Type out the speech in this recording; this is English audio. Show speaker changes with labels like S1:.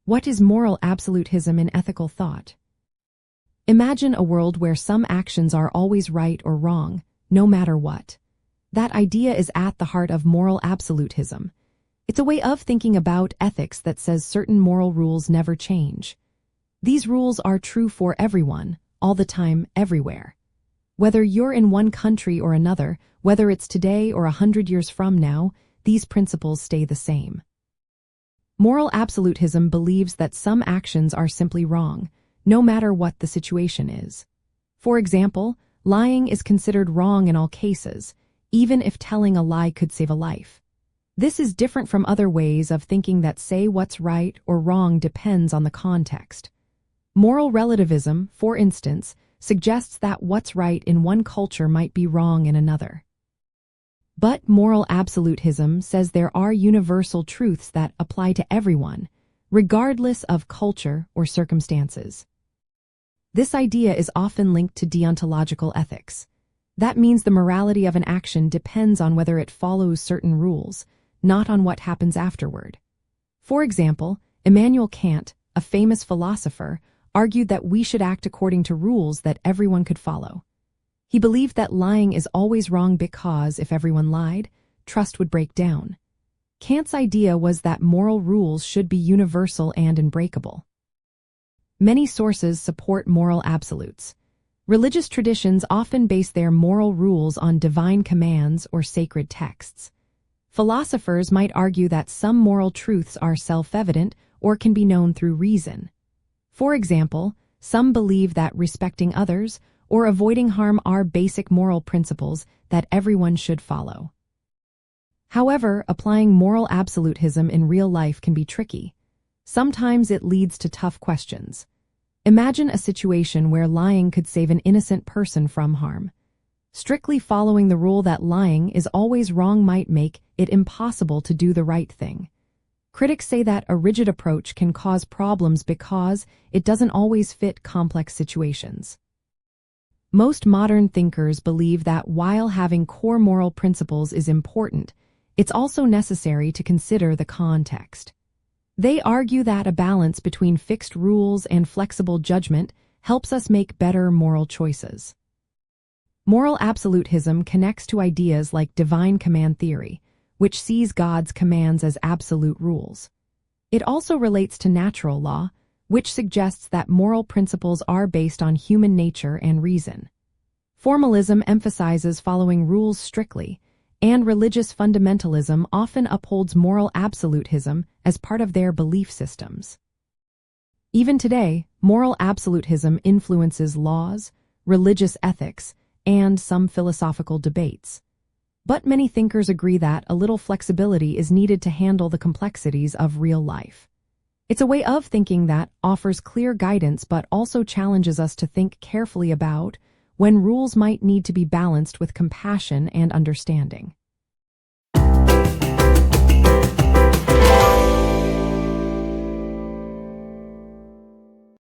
S1: What is moral absolutism in ethical thought? Imagine a world where some actions are always right or wrong, no matter what. That idea is at the heart of moral absolutism. It's a way of thinking about ethics that says certain moral rules never change. These rules are true for everyone, all the time, everywhere. Whether you're in one country or another, whether it's today or 100 years from now, these principles stay the same. Moral absolutism believes that some actions are simply wrong, no matter what the situation is. For example, lying is considered wrong in all cases, even if telling a lie could save a life. This is different from other ways of thinking that say what's right or wrong depends on the context. Moral relativism, for instance, suggests that what's right in one culture might be wrong in another. But moral absolutism says there are universal truths that apply to everyone, regardless of culture or circumstances. This idea is often linked to deontological ethics. That means the morality of an action depends on whether it follows certain rules, not on what happens afterward. For example, Immanuel Kant, a famous philosopher, argued that we should act according to rules that everyone could follow. He believed that lying is always wrong because if everyone lied, trust would break down. Kant's idea was that moral rules should be universal and unbreakable. Many sources support moral absolutes. Religious traditions often base their moral rules on divine commands or sacred texts. Philosophers might argue that some moral truths are self-evident or can be known through reason. For example, some believe that respecting others or avoiding harm are basic moral principles that everyone should follow. However, applying moral absolutism in real life can be tricky. Sometimes it leads to tough questions. Imagine a situation where lying could save an innocent person from harm. Strictly following the rule that lying is always wrong might make it impossible to do the right thing. Critics say that a rigid approach can cause problems because it doesn't always fit complex situations. Most modern thinkers believe that while having core moral principles is important, it's also necessary to consider the context. They argue that a balance between fixed rules and flexible judgment helps us make better moral choices. Moral absolutism connects to ideas like divine command theory, which sees God's commands as absolute rules. It also relates to natural law, which suggests that moral principles are based on human nature and reason. Formalism emphasizes following rules strictly, and religious fundamentalism often upholds moral absolutism as part of their belief systems. Even today, moral absolutism influences laws, religious ethics, and some philosophical debates. But many thinkers agree that a little flexibility is needed to handle the complexities of real life. It's a way of thinking that offers clear guidance but also challenges us to think carefully about when rules might need to be balanced with compassion and understanding.